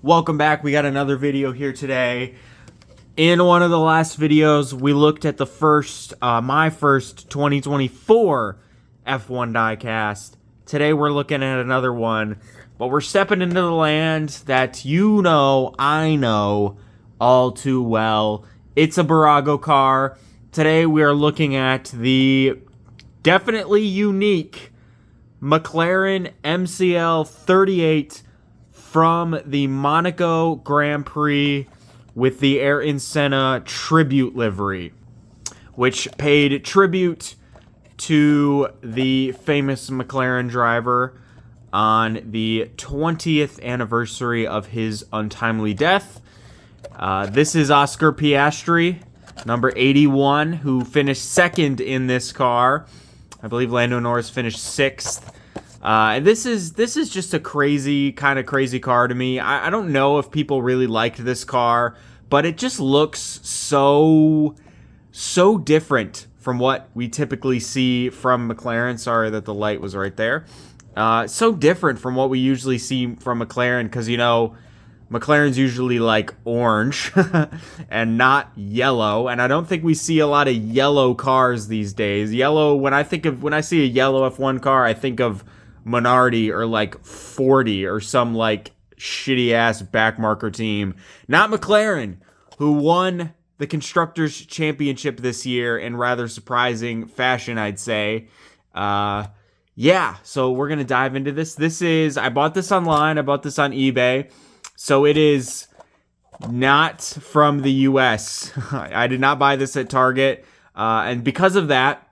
Welcome back. We got another video here today. In one of the last videos, we looked at the my first 2024 F1 diecast. Today we're looking at another one, but we're stepping into the land that I know all too well. It's a Bburago car. Today we are looking at the definitely unique Mclaren MCL38 from the Monaco Grand Prix with the Aryton Senna tribute livery, which paid tribute to the famous McLaren driver on the 20th anniversary of his untimely death. This is Oscar Piastri, number 81, who finished second in this car. I believe Lando Norris finished sixth. And this is just a crazy car to me. I don't know if people really liked this car, but it just looks so different from what we typically see from McLaren. Sorry that the light was right there. So different from what we usually see from McLaren, because McLaren's usually like orange and not yellow, and I don't think we see a lot of yellow cars these days. Yellow, when I see a yellow F1 car, I think of Minardi or like 40 or some like shitty ass backmarker team. Not McLaren, who won the Constructors' Championship this year in rather surprising fashion, I'd say. Yeah, so we're gonna dive into this. I bought this online, I bought this on eBay. So it is not from the US. I did not buy this at Target. And because of that,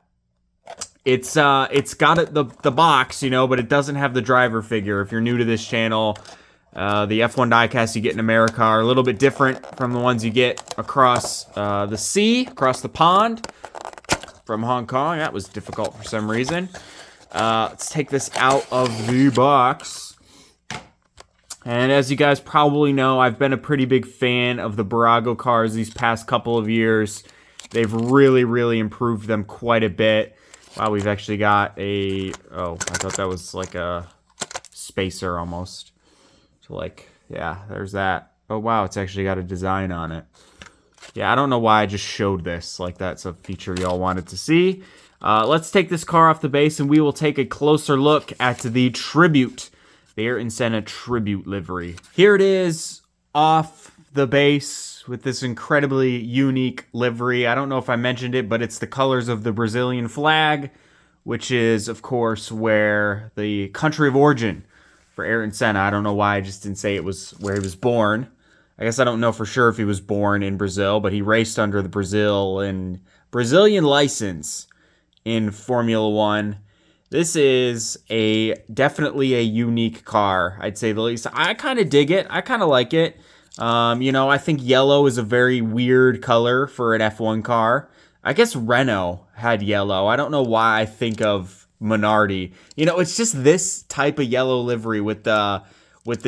it's got the box, but it doesn't have the driver figure. If you're new to this channel, the F1 diecast you get in America are a little bit different from the ones you get across the sea, across the pond from Hong Kong. That was difficult for some reason. Let's take this out of the box. And as you guys probably know, I've been a pretty big fan of the Bburago cars these past couple of years. They've really improved them quite a bit. Wow, we've actually got I thought that was like a spacer almost. So like, yeah, there's that. Oh wow, it's actually got a design on it. Yeah, I don't know why I just showed this. Like, that's a feature y'all wanted to see. Let's take this car off the base and we will take a closer look at the tribute. The Aryton Senna tribute livery. Here it is off the base with this incredibly unique livery. I don't know if I mentioned it, but it's the colors of the Brazilian flag, which is, of course, where the country of origin for Aryton Senna. I don't know why I just didn't say it was where he was born. I guess I don't know for sure if he was born in Brazil, but he raced under the Brazilian license in Formula One. This is definitely a unique car, I'd say the least. I kind of dig it. I kind of like it. I think yellow is a very weird color for an F1 car. I guess Renault had yellow. I don't know why I think of Minardi. It's just this type of yellow livery with the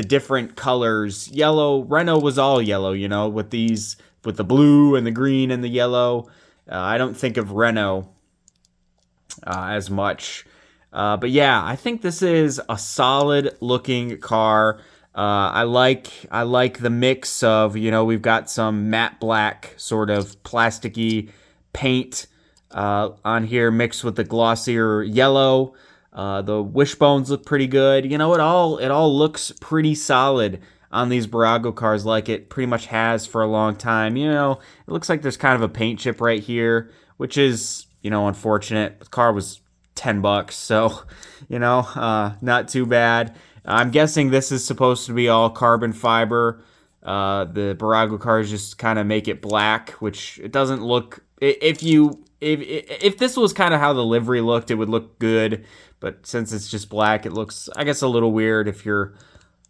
different colors. Yellow, Renault was all yellow, with the blue and the green and the yellow. I don't think of Renault as much. But yeah, I think this is a solid looking car. I like the mix of, we've got some matte black sort of plasticky paint on here mixed with the glossier yellow. The wishbones look pretty good. It all looks pretty solid on these Bburago cars, like it pretty much has for a long time. It looks like there's kind of a paint chip right here, which is, unfortunate. The car was $10, so not too bad. I'm guessing this is supposed to be all carbon fiber. The Bburago cars just kind of make it black, which it doesn't look. If this was kind of how the livery looked, it would look good. But since it's just black, it looks, I guess, a little weird if you're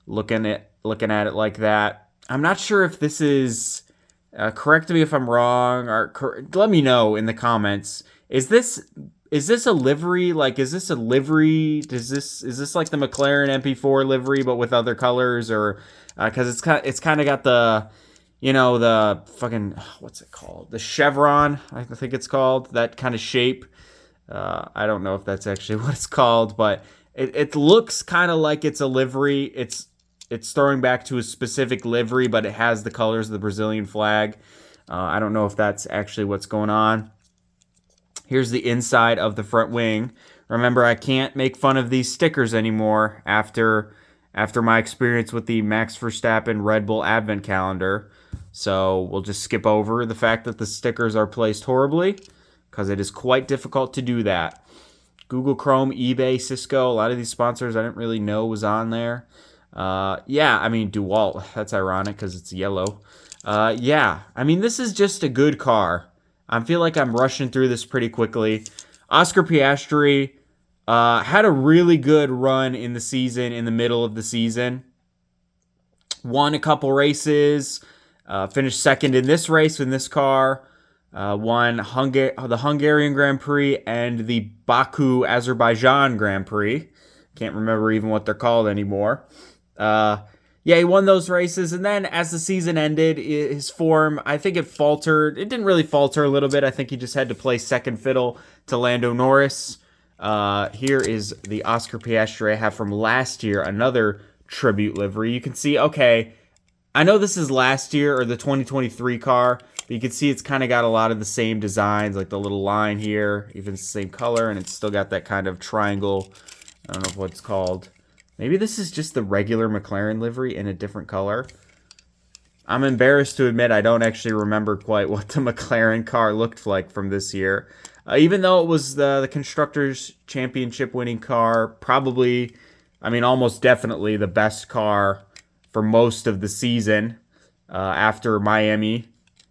looking at it like that. I'm not sure if this is. Correct me if I'm wrong, or let me know in the comments. Is this a livery? Like, is this a livery? Is this like the McLaren MP4 livery, but with other colors? Or because it's kind of got the, the fucking, what's it called? The chevron, I think it's called, that kind of shape. I don't know if that's actually what it's called, but it looks kind of like it's a livery. It's it's throwing back to a specific livery, but it has the colors of the Brazilian flag. I don't know if that's actually what's going on. Here's the inside of the front wing. Remember, I can't make fun of these stickers anymore after my experience with the Max Verstappen Red Bull Advent Calendar. So we'll just skip over the fact that the stickers are placed horribly, because it is quite difficult to do that. Google Chrome, eBay, Cisco, a lot of these sponsors I didn't really know was on there. Yeah, I mean, DeWalt, that's ironic because it's yellow. Yeah, I mean, this is just a good car. I feel like I'm rushing through this pretty quickly. Oscar Piastri had a really good run in the season, in the middle of the season. Won a couple races, finished second in this race in this car. Won the Hungarian Grand Prix and the Baku, Azerbaijan Grand Prix. Can't remember even what they're called anymore. Yeah, he won those races, and then as the season ended, his form, I think it faltered. It didn't really falter a little bit. I think he just had to play second fiddle to Lando Norris. Here is the Oscar Piastri I have from last year, another tribute livery. You can see, okay, I know this is last year, or the 2023 car, but you can see it's kind of got a lot of the same designs, like the little line here, even the same color, and it's still got that kind of triangle, I don't know what it's called. Maybe this is just the regular McLaren livery in a different color. I'm embarrassed to admit I don't actually remember quite what the McLaren car looked like from this year. Even though it was the Constructors' Championship winning car, probably, I mean, almost definitely the best car for most of the season. After Miami,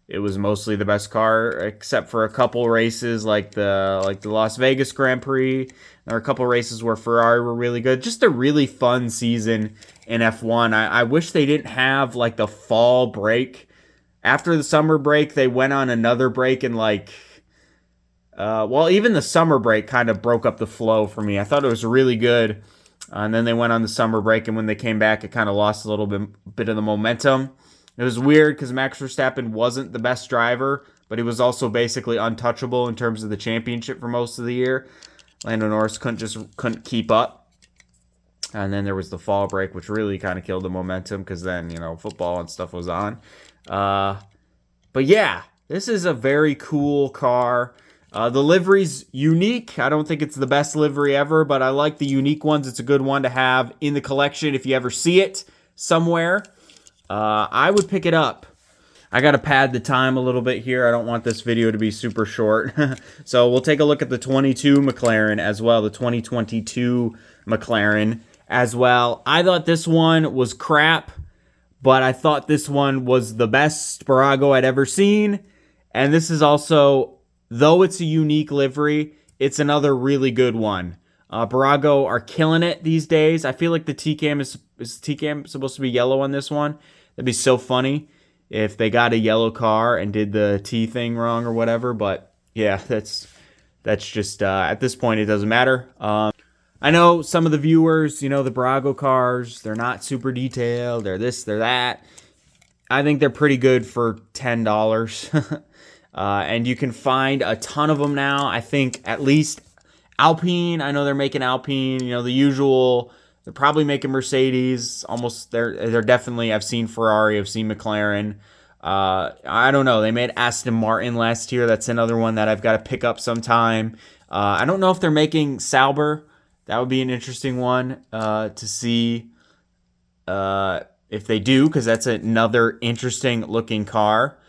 it was mostly the best car, except for a couple races like the Las Vegas Grand Prix. There were a couple races where Ferrari were really good. Just a really fun season in F1. I wish they didn't have like the fall break. After the summer break, they went on another break and well, even the summer break kind of broke up the flow for me. I thought it was really good. And then they went on the summer break, and when they came back, it kind of lost a little bit of the momentum. It was weird because Max Verstappen wasn't the best driver, but he was also basically untouchable in terms of the championship for most of the year. Lando Norris couldn't keep up. And then there was the fall break, which really kind of killed the momentum because then, you know, football and stuff was on. But yeah, this is a very cool car. The livery's unique. I don't think it's the best livery ever, but I like the unique ones. It's a good one to have in the collection if you ever see it somewhere. I would pick it up. I got to pad the time a little bit here. I don't want this video to be super short. So we'll take a look at the 22 McLaren as well, the 2022 McLaren as well. I thought this one was crap, but I thought this one was the best Bburago I'd ever seen. And this is also, though it's a unique livery, it's another really good one. Bburago are killing it these days. I feel like the T-cam is T-cam supposed to be yellow on this one. That'd be so funny if they got a yellow car and did the T thing wrong or whatever. But yeah, that's just at this point it doesn't matter. I know some of the viewers, you know, the Bburago cars, they're not super detailed. They're this, they're that. I think they're pretty good for $10. And you can find a ton of them now. I think at least Alpine. I know they're making Alpine. You know, the usual. They're probably making Mercedes. Almost, they're definitely. I've seen Ferrari. I've seen McLaren. I don't know. They made Aston Martin last year. That's another one that I've got to pick up sometime. I don't know if they're making Sauber. That would be an interesting one to see if they do, because that's another interesting looking car.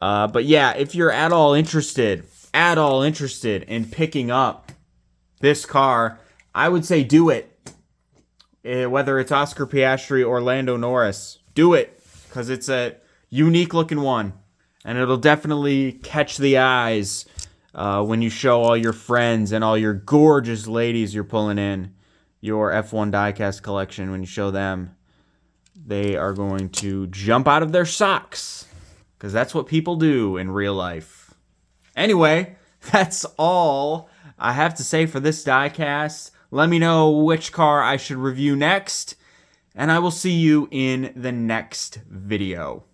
But yeah, if you're at all interested in picking up this car, I would say do it. Whether it's Oscar Piastri or Lando Norris, do it, because it's a unique looking one, and it'll definitely catch the eyes when you show all your friends and all your gorgeous ladies you're pulling in your F1 diecast collection. When you show them, they are going to jump out of their socks, because that's what people do in real life. Anyway, that's all I have to say for this diecast. Let me know which car I should review next, and I will see you in the next video.